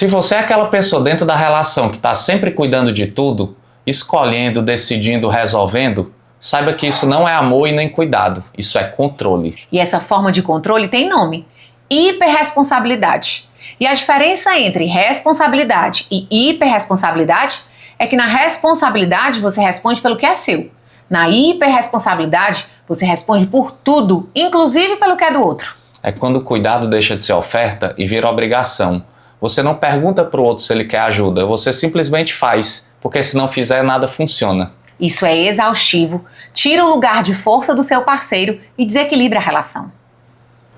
Se você é aquela pessoa dentro da relação que está sempre cuidando de tudo, escolhendo, decidindo, resolvendo, saiba que isso não é amor e nem cuidado, isso é controle. E essa forma de controle tem nome: hiperresponsabilidade. E a diferença entre responsabilidade e hiperresponsabilidade é que na responsabilidade você responde pelo que é seu. Na hiperresponsabilidade você responde por tudo, inclusive pelo que é do outro. É quando o cuidado deixa de ser oferta e vira obrigação. Você não pergunta para o outro se ele quer ajuda, você simplesmente faz, porque se não fizer nada funciona. Isso é exaustivo, tira o lugar de força do seu parceiro e desequilibra a relação.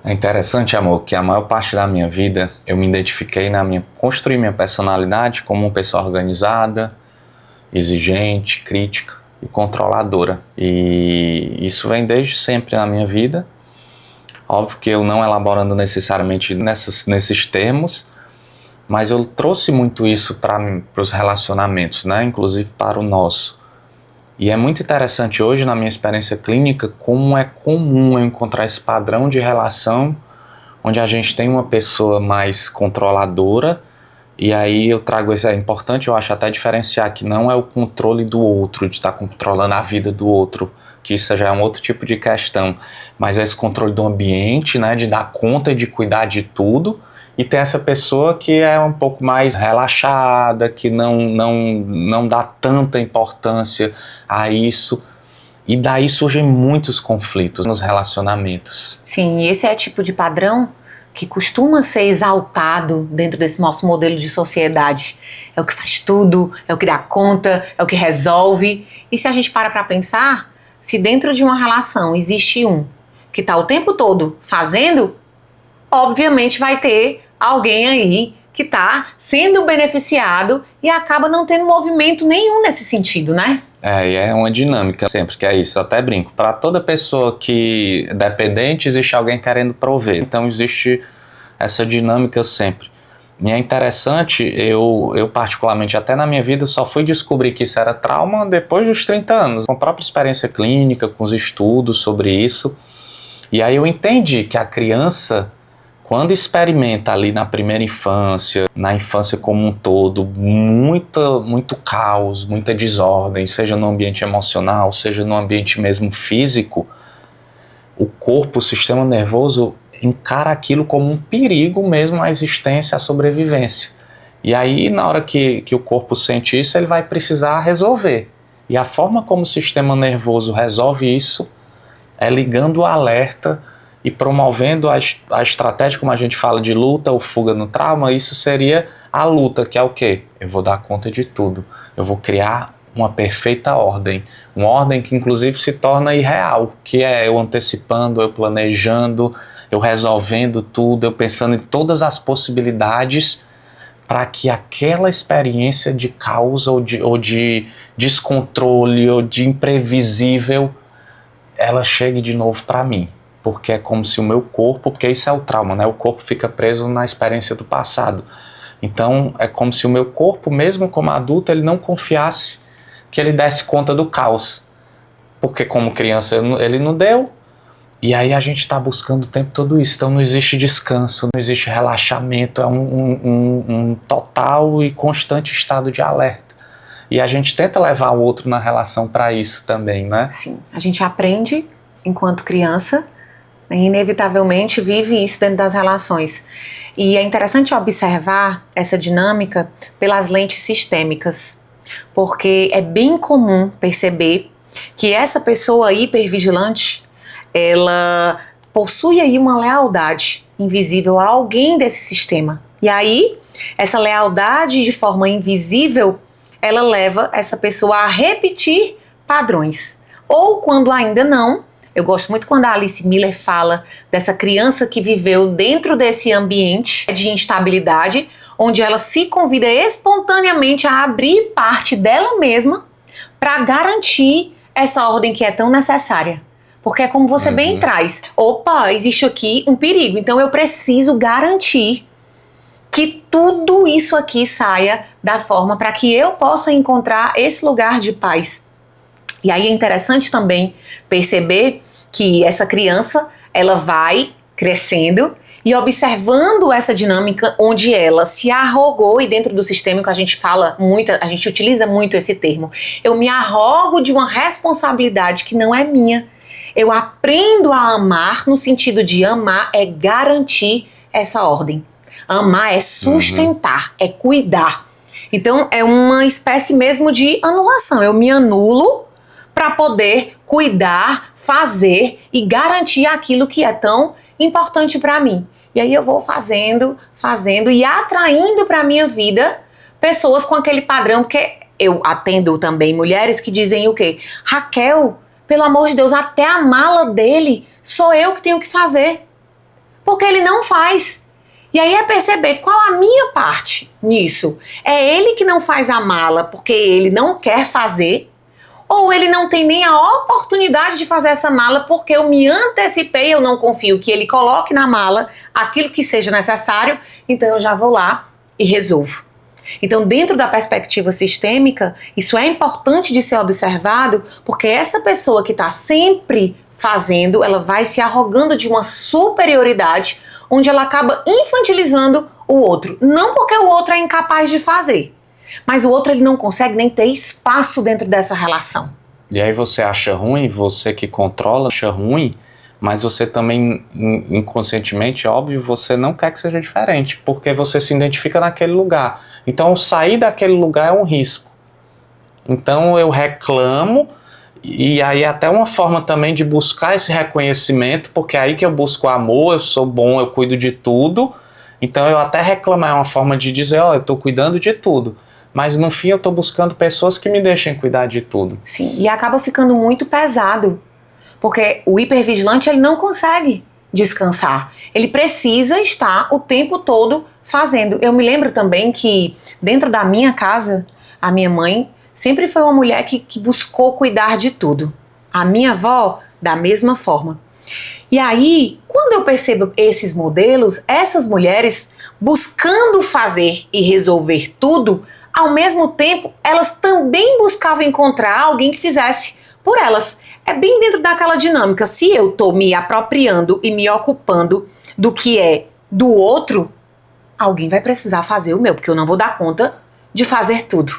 É interessante, amor, que a maior parte da minha vida eu me identifiquei construir minha personalidade como uma pessoa organizada, exigente, crítica e controladora. E isso vem desde sempre na minha vida. Óbvio que eu não elaborando necessariamente nesses termos, mas eu trouxe muito isso para os relacionamentos, né? Inclusive para o nosso. E é muito interessante hoje, na minha experiência clínica, como é comum eu encontrar esse padrão de relação onde a gente tem uma pessoa mais controladora, e aí eu trago isso, é importante, eu acho até diferenciar que não é o controle do outro, de estar controlando a vida do outro, que isso já é um outro tipo de questão, mas é esse controle do ambiente, né, de dar conta e de cuidar de tudo, e ter essa pessoa que é um pouco mais relaxada, que não dá tanta importância a isso. E daí surgem muitos conflitos nos relacionamentos. Sim, esse é o tipo de padrão que costuma ser exaltado dentro desse nosso modelo de sociedade. É o que faz tudo, é o que dá conta, é o que resolve. E se a gente para pensar, se dentro de uma relação existe um que está o tempo todo fazendo, obviamente vai ter alguém aí que está sendo beneficiado e acaba não tendo movimento nenhum nesse sentido, né? E é uma dinâmica sempre, que é isso, eu até brinco. Para toda pessoa que é dependente, existe alguém querendo prover. Então existe essa dinâmica sempre. E é interessante, eu particularmente, até na minha vida, só fui descobrir que isso era trauma depois dos 30 anos. Com a própria experiência clínica, com os estudos sobre isso. E aí eu entendi que a criança, quando experimenta ali na primeira infância, na infância como um todo, muito caos, muita desordem, seja no ambiente emocional, seja no ambiente mesmo físico, o corpo, o sistema nervoso encara aquilo como um perigo mesmo à existência, à sobrevivência. E aí, na hora que o corpo sente isso, ele vai precisar resolver. E a forma como o sistema nervoso resolve isso é ligando o alerta e promovendo a estratégia, como a gente fala de luta ou fuga no trauma. Isso seria a luta, que é o quê? Eu vou dar conta de tudo. Eu vou criar uma perfeita ordem. Uma ordem que inclusive se torna irreal, que é eu antecipando, eu planejando, eu resolvendo tudo, eu pensando em todas as possibilidades para que aquela experiência de caos ou de descontrole ou de imprevisível, ela chegue de novo para mim. Porque é como se o meu corpo, porque isso é o trauma, né? O corpo fica preso na experiência do passado. Então é como se o meu corpo, mesmo como adulto, ele não confiasse que ele desse conta do caos. Porque como criança ele não deu. E aí a gente está buscando o tempo todo isso. Então não existe descanso, não existe relaxamento, é um total e constante estado de alerta. E a gente tenta levar o outro na relação para isso também, né? Sim, a gente aprende enquanto criança, inevitavelmente vive isso dentro das relações. E é interessante observar essa dinâmica pelas lentes sistêmicas, porque é bem comum perceber que essa pessoa hipervigilante, ela possui aí uma lealdade invisível a alguém desse sistema. E aí, essa lealdade de forma invisível, ela leva essa pessoa a repetir padrões. Ou quando ainda não, eu gosto muito quando a Alice Miller fala dessa criança que viveu dentro desse ambiente de instabilidade, onde ela se convida espontaneamente a abrir parte dela mesma para garantir essa ordem que é tão necessária. Porque é como você bem traz. Opa, existe aqui um perigo, então eu preciso garantir que tudo isso aqui saia da forma para que eu possa encontrar esse lugar de paz. E aí é interessante também perceber que essa criança, ela vai crescendo E observando essa dinâmica onde ela se arrogou, e dentro do sistêmico a gente fala muito, a gente utiliza muito esse termo, eu me arrogo de uma responsabilidade que não é minha. Eu aprendo a amar, no sentido de amar é garantir essa ordem. Amar é sustentar, é cuidar. Então é uma espécie mesmo de anulação. Eu me anulo para poder cuidar, fazer e garantir aquilo que é tão importante para mim. E aí eu vou fazendo e atraindo para minha vida pessoas com aquele padrão, porque eu atendo também mulheres que dizem o quê? Raquel, pelo amor de Deus, até a mala dele sou eu que tenho que fazer, porque ele não faz. E aí é perceber qual a minha parte nisso. É ele que não faz a mala porque ele não quer fazer, ou ele não tem nem a oportunidade de fazer essa mala porque eu me antecipei, eu não confio que ele coloque na mala aquilo que seja necessário, então eu já vou lá e resolvo. Então, dentro da perspectiva sistêmica, isso é importante de ser observado, porque essa pessoa que está sempre fazendo, ela vai se arrogando de uma superioridade, onde ela acaba infantilizando o outro. Não porque o outro é incapaz de fazer, mas o outro ele não consegue nem ter espaço dentro dessa relação. E aí você acha ruim, você que controla acha ruim, mas você também, inconscientemente, óbvio, você não quer que seja diferente, porque você se identifica naquele lugar. Então, sair daquele lugar é um risco. Então, eu reclamo, e aí é até uma forma também de buscar esse reconhecimento, porque é aí que eu busco amor, eu sou bom, eu cuido de tudo. Então, eu até reclamar é uma forma de dizer, ó, eu tô cuidando de tudo. Mas, no fim, eu tô buscando pessoas que me deixem cuidar de tudo. Sim, e acaba ficando muito pesado. Porque o hipervigilante, ele não consegue descansar. Ele precisa estar o tempo todo fazendo. Eu me lembro também que dentro da minha casa, a minha mãe sempre foi uma mulher que buscou cuidar de tudo. A minha avó, da mesma forma. E aí, quando eu percebo esses modelos, essas mulheres buscando fazer e resolver tudo, ao mesmo tempo, elas também buscavam encontrar alguém que fizesse por elas. É bem dentro daquela dinâmica. Se eu estou me apropriando e me ocupando do que é do outro, alguém vai precisar fazer o meu, porque eu não vou dar conta de fazer tudo.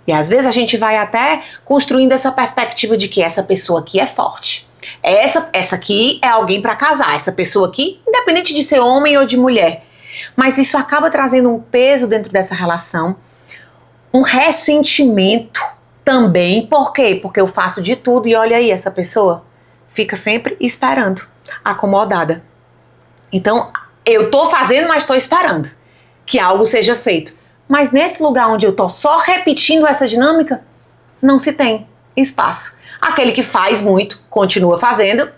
E às vezes a gente vai até construindo essa perspectiva de que essa pessoa aqui é forte. Essa aqui é alguém para casar. Essa pessoa aqui, independente de ser homem ou de mulher. Mas isso acaba trazendo um peso dentro dessa relação, um ressentimento também. Por quê? Porque eu faço de tudo e olha aí, essa pessoa fica sempre esperando, acomodada. Então, eu tô fazendo, mas tô esperando que algo seja feito. Mas nesse lugar onde eu tô só repetindo essa dinâmica, não se tem espaço. Aquele que faz muito, continua fazendo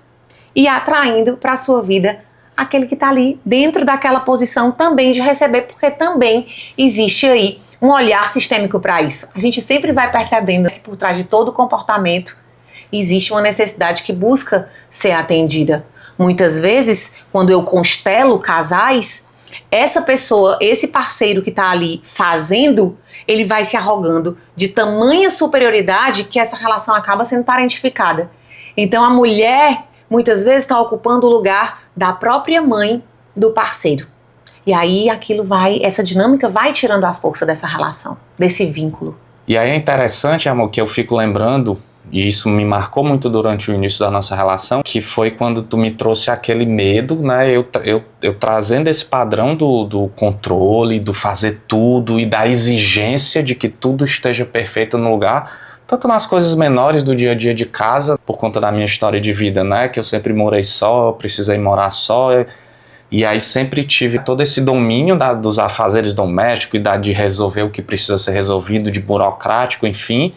e atraindo para a sua vida aquele que tá ali dentro daquela posição também de receber, porque também existe aí um olhar sistêmico para isso. A gente sempre vai percebendo que por trás de todo comportamento existe uma necessidade que busca ser atendida. Muitas vezes, quando eu constelo casais, essa pessoa, esse parceiro que está ali fazendo, ele vai se arrogando de tamanha superioridade que essa relação acaba sendo parentificada. Então a mulher, muitas vezes, está ocupando o lugar da própria mãe do parceiro. E aí essa dinâmica vai tirando a força dessa relação, desse vínculo. E aí é interessante, amor, que eu fico lembrando, e isso me marcou muito durante o início da nossa relação, que foi quando tu me trouxe aquele medo, né? Eu trazendo esse padrão do controle, do fazer tudo e da exigência de que tudo esteja perfeito no lugar, tanto nas coisas menores do dia a dia de casa, por conta da minha história de vida, né? Que eu sempre morei só, precisei morar só. E aí sempre tive todo esse domínio dos afazeres domésticos e de resolver o que precisa ser resolvido, de burocrático, enfim.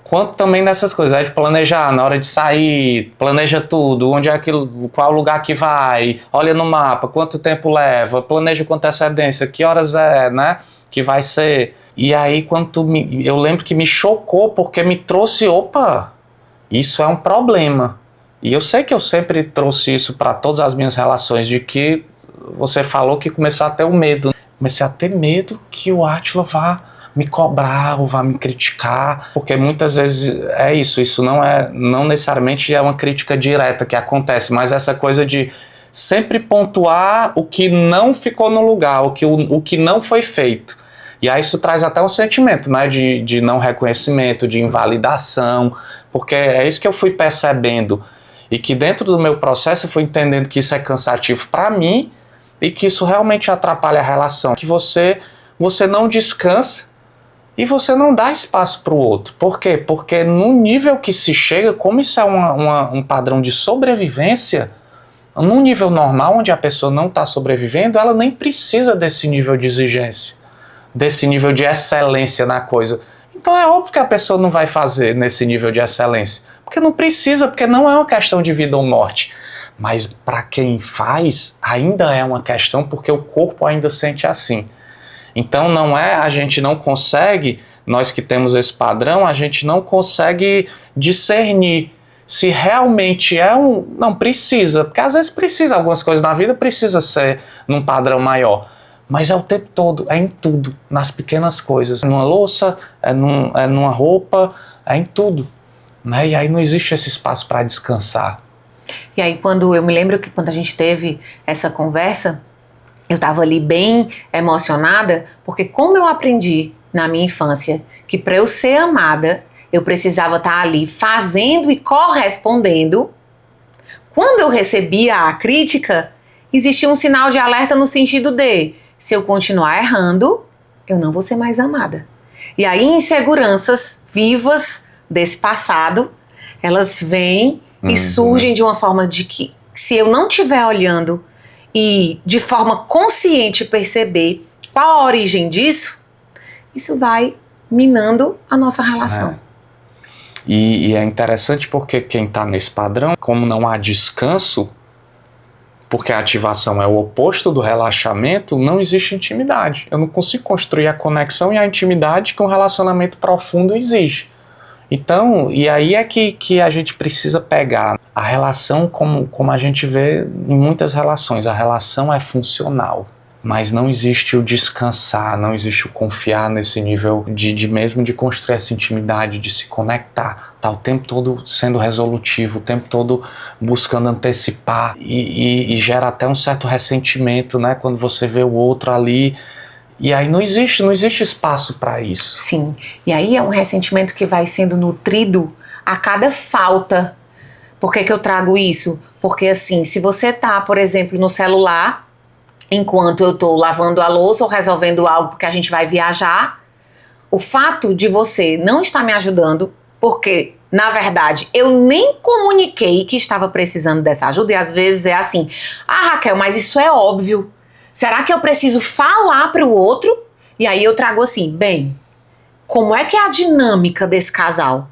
Quanto também dessas coisas, aí de planejar na hora de sair, planeja tudo, onde é aquilo, qual lugar que vai, olha no mapa, quanto tempo leva, planeja com antecedência, que horas é, né, que vai ser. E aí eu lembro que me chocou porque me trouxe, opa, isso é um problema. E eu sei que eu sempre trouxe isso para todas as minhas relações, de que você falou que começou a ter o medo. Comecei a ter medo que o Átila vá me cobrar ou vá me criticar, porque muitas vezes isso não necessariamente é uma crítica direta que acontece, mas essa coisa de sempre pontuar o que não ficou no lugar, o que não foi feito. E aí isso traz até um sentimento, né, de não reconhecimento, de invalidação, porque é isso que eu fui percebendo. E que dentro do meu processo eu fui entendendo que isso é cansativo para mim e que isso realmente atrapalha a relação. Que você não descansa e você não dá espaço para o outro. Por quê? Porque no nível que se chega, como isso é um padrão de sobrevivência, num nível normal, onde a pessoa não está sobrevivendo, ela nem precisa desse nível de exigência, desse nível de excelência na coisa. Então é óbvio que a pessoa não vai fazer nesse nível de excelência, porque não precisa, porque não é uma questão de vida ou morte. Mas para quem faz, ainda é uma questão, porque o corpo ainda sente assim. Então não é, a gente não consegue, nós que temos esse padrão, a gente não consegue discernir se realmente é não precisa, porque às vezes precisa, algumas coisas na vida precisa ser num padrão maior. Mas é o tempo todo, é em tudo, nas pequenas coisas. Numa louça, é numa roupa, é em tudo. Né? E aí não existe esse espaço para descansar. E aí eu me lembro que quando a gente teve essa conversa, eu estava ali bem emocionada, porque como eu aprendi na minha infância que para eu ser amada, eu precisava estar ali fazendo e correspondendo, quando eu recebia a crítica, existia um sinal de alerta no sentido de, se eu continuar errando, eu não vou ser mais amada. E aí inseguranças vivas desse passado, elas vêm e surgem de uma forma de que, se eu não estiver olhando e de forma consciente perceber qual a origem disso, isso vai minando a nossa relação. E é interessante porque quem está nesse padrão, como não há descanso, porque a ativação é o oposto do relaxamento, não existe intimidade. Eu não consigo construir a conexão e a intimidade que um relacionamento profundo exige. Então, e aí é que a gente precisa pegar a relação como a gente vê em muitas relações. A relação é funcional, mas não existe o descansar, não existe o confiar nesse nível mesmo de construir essa intimidade, de se conectar. Tá o tempo todo sendo resolutivo, o tempo todo buscando antecipar e gera até um certo ressentimento, né? Quando você vê o outro ali. E aí não existe espaço para isso. Sim, e aí é um ressentimento que vai sendo nutrido a cada falta. Por que eu trago isso? Porque assim, se você tá, por exemplo, no celular, enquanto eu tô lavando a louça ou resolvendo algo porque a gente vai viajar, o fato de você não estar me ajudando, porque, na verdade, eu nem comuniquei que estava precisando dessa ajuda, e às vezes é assim, Raquel, mas isso é óbvio. Será que eu preciso falar para o outro? E aí eu trago assim, bem, como é que é a dinâmica desse casal?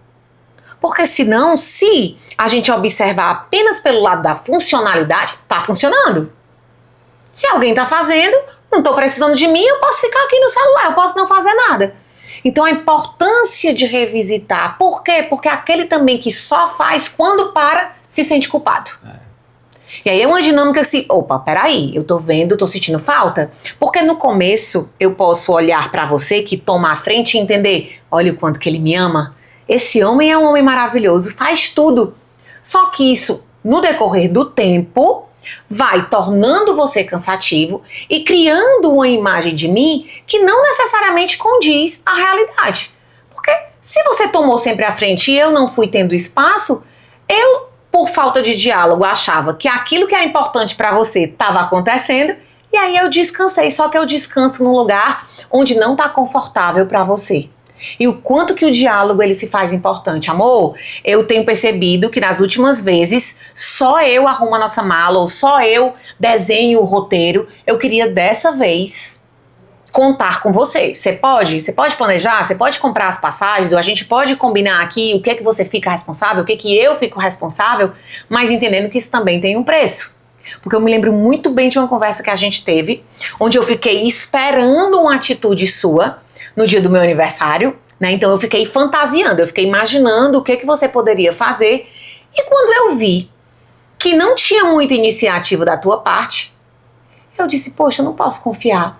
Porque senão, se a gente observar apenas pelo lado da funcionalidade, tá funcionando. Se alguém tá fazendo, não tô precisando de mim, eu posso ficar aqui no celular, eu posso não fazer nada. Então a importância de revisitar. Por quê? Porque aquele também que só faz quando para, se sente culpado. E aí é uma dinâmica assim, opa, peraí, eu tô vendo, tô sentindo falta. Porque no começo eu posso olhar pra você que toma a frente e entender, olha o quanto que ele me ama. Esse homem é um homem maravilhoso, faz tudo. Só que isso, no decorrer do tempo, vai tornando você cansativo e criando uma imagem de mim que não necessariamente condiz à realidade. Porque se você tomou sempre a frente e eu não fui tendo espaço, eu, por falta de diálogo, achava que aquilo que é importante para você estava acontecendo e aí eu descansei, só que eu descanso num lugar onde não está confortável para você. E o quanto que o diálogo ele se faz importante. Amor, eu tenho percebido que nas últimas vezes só eu arrumo a nossa mala ou só eu desenho o roteiro. Eu queria dessa vez contar com você. Você pode planejar, você pode comprar as passagens, ou a gente pode combinar aqui o que é que você fica responsável, o que é que eu fico responsável, mas entendendo que isso também tem um preço. Porque eu me lembro muito bem de uma conversa que a gente teve, onde eu fiquei esperando uma atitude sua no dia do meu aniversário, né? Então eu fiquei fantasiando, eu fiquei imaginando o que você poderia fazer. E quando eu vi que não tinha muita iniciativa da tua parte, eu disse, poxa, eu não posso confiar.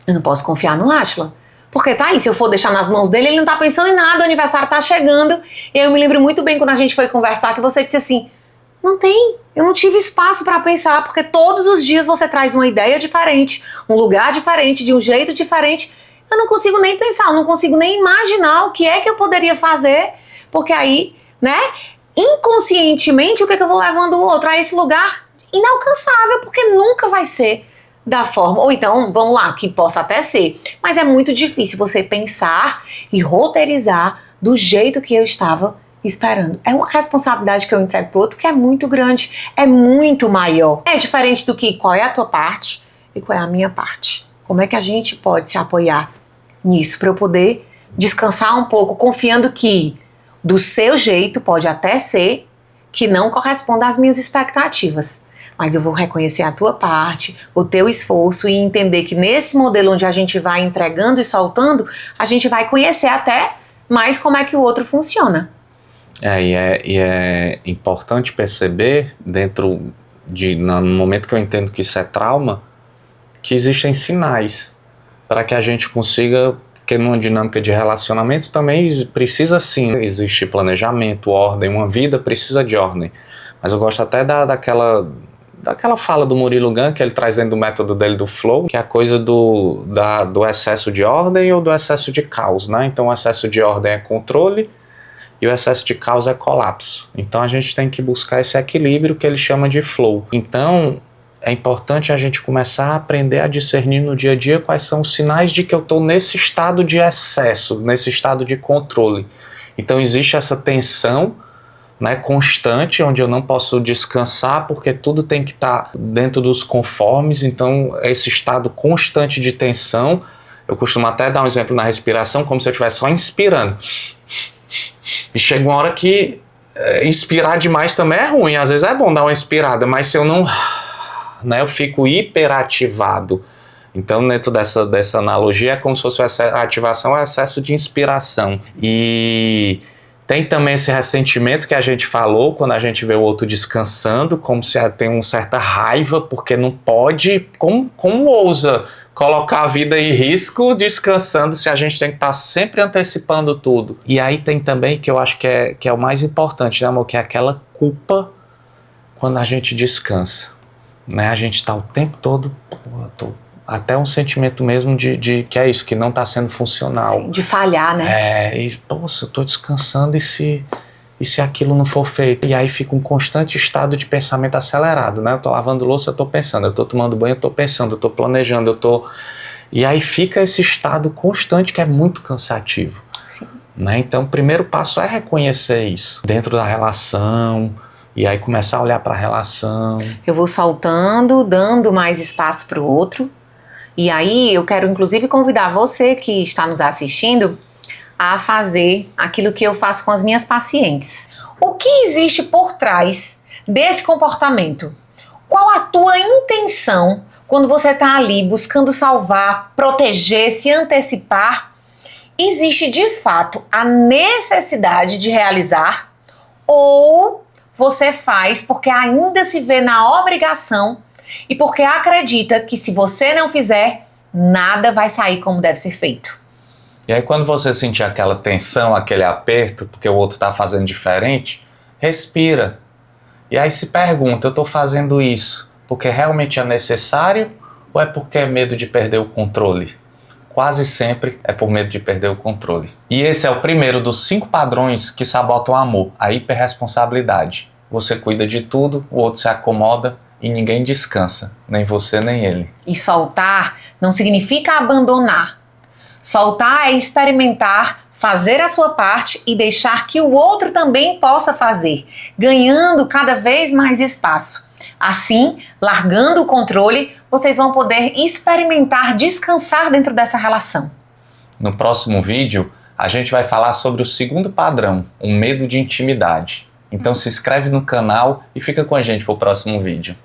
Eu não posso confiar no Átila. Porque tá aí, se eu for deixar nas mãos dele, ele não tá pensando em nada, o aniversário tá chegando. E eu me lembro muito bem quando a gente foi conversar, que você disse assim, Não tem. Eu não tive espaço para pensar, porque todos os dias você traz uma ideia diferente, um lugar diferente, de um jeito diferente. Eu não consigo nem pensar, eu não consigo nem imaginar o que é que eu poderia fazer, porque aí, né, inconscientemente, o que é que eu vou levando o outro a esse lugar inalcançável, porque nunca vai ser da forma, ou então, vamos lá, que possa até ser, mas é muito difícil você pensar e roteirizar do jeito que eu estava esperando. É uma responsabilidade que eu entrego pro outro que é muito grande, é muito maior. É diferente do que qual é a tua parte e qual é a minha parte. Como é que a gente pode se apoiar nisso para eu poder descansar um pouco, confiando que do seu jeito pode até ser que não corresponda às minhas expectativas. Mas eu vou reconhecer a tua parte, o teu esforço e entender que nesse modelo onde a gente vai entregando e soltando, a gente vai conhecer até mais como é que o outro funciona. E é importante perceber, no momento que eu entendo que isso é trauma, que existem sinais para que a gente consiga, porque numa dinâmica de relacionamento também precisa sim existir planejamento, ordem, uma vida precisa de ordem. Mas eu gosto até daquela fala do Murilo Gun, que ele traz dentro do método dele do flow, que é a coisa do excesso de ordem ou do excesso de caos, né? Então o excesso de ordem é controle e o excesso de caos é colapso. Então a gente tem que buscar esse equilíbrio que ele chama de flow. Então é importante a gente começar a aprender a discernir no dia a dia quais são os sinais de que eu estou nesse estado de excesso, nesse estado de controle. Então existe essa tensão, né, constante, onde eu não posso descansar porque tudo tem que estar dentro dos conformes. Então esse estado constante de tensão, eu costumo até dar um exemplo na respiração, como se eu estivesse só inspirando. E chega uma hora que inspirar demais também é ruim. Às vezes é bom dar uma inspirada, mas se eu não, né, eu fico hiperativado. Então, dentro dessa analogia, é como se fosse a ativação, é excesso de inspiração. E tem também esse ressentimento que a gente falou, quando a gente vê o outro descansando, como se tem uma certa raiva, porque não pode, como ousa colocar a vida em risco descansando, se a gente tem que estar sempre antecipando tudo. E aí tem também, que eu acho que é o mais importante, né, amor? Que é aquela culpa quando a gente descansa, né? A gente está o tempo todo, até um sentimento mesmo de que é isso, que não está sendo funcional. Sim, de falhar, né? Poxa, eu estou descansando e se aquilo não for feito? E aí fica um constante estado de pensamento acelerado, né? Eu estou lavando louça, eu estou pensando, eu estou tomando banho, eu estou pensando, eu estou planejando, E aí fica esse estado constante que é muito cansativo. Sim. Né? Então o primeiro passo é reconhecer isso dentro da relação, e aí começar a olhar para a relação. Eu vou soltando, dando mais espaço para o outro. E aí eu quero inclusive convidar você que está nos assistindo a fazer aquilo que eu faço com as minhas pacientes. O que existe por trás desse comportamento? Qual a tua intenção quando você está ali buscando salvar, proteger, se antecipar? Existe de fato a necessidade de realizar, ou você faz porque ainda se vê na obrigação e porque acredita que se você não fizer, nada vai sair como deve ser feito? E aí quando você sentir aquela tensão, aquele aperto, porque o outro está fazendo diferente, respira. E aí se pergunta, eu estou fazendo isso porque realmente é necessário ou é porque é medo de perder o controle? Quase sempre é por medo de perder o controle. E esse é o primeiro dos 5 padrões que sabotam o amor, a hiperresponsabilidade. Você cuida de tudo, o outro se acomoda e ninguém descansa, nem você nem ele. E soltar não significa abandonar. Soltar é experimentar, fazer a sua parte e deixar que o outro também possa fazer, ganhando cada vez mais espaço. Assim, largando o controle, vocês vão poder experimentar, descansar dentro dessa relação. No próximo vídeo, a gente vai falar sobre o segundo padrão, o medo de intimidade. Então se inscreve no canal e fica com a gente para o próximo vídeo.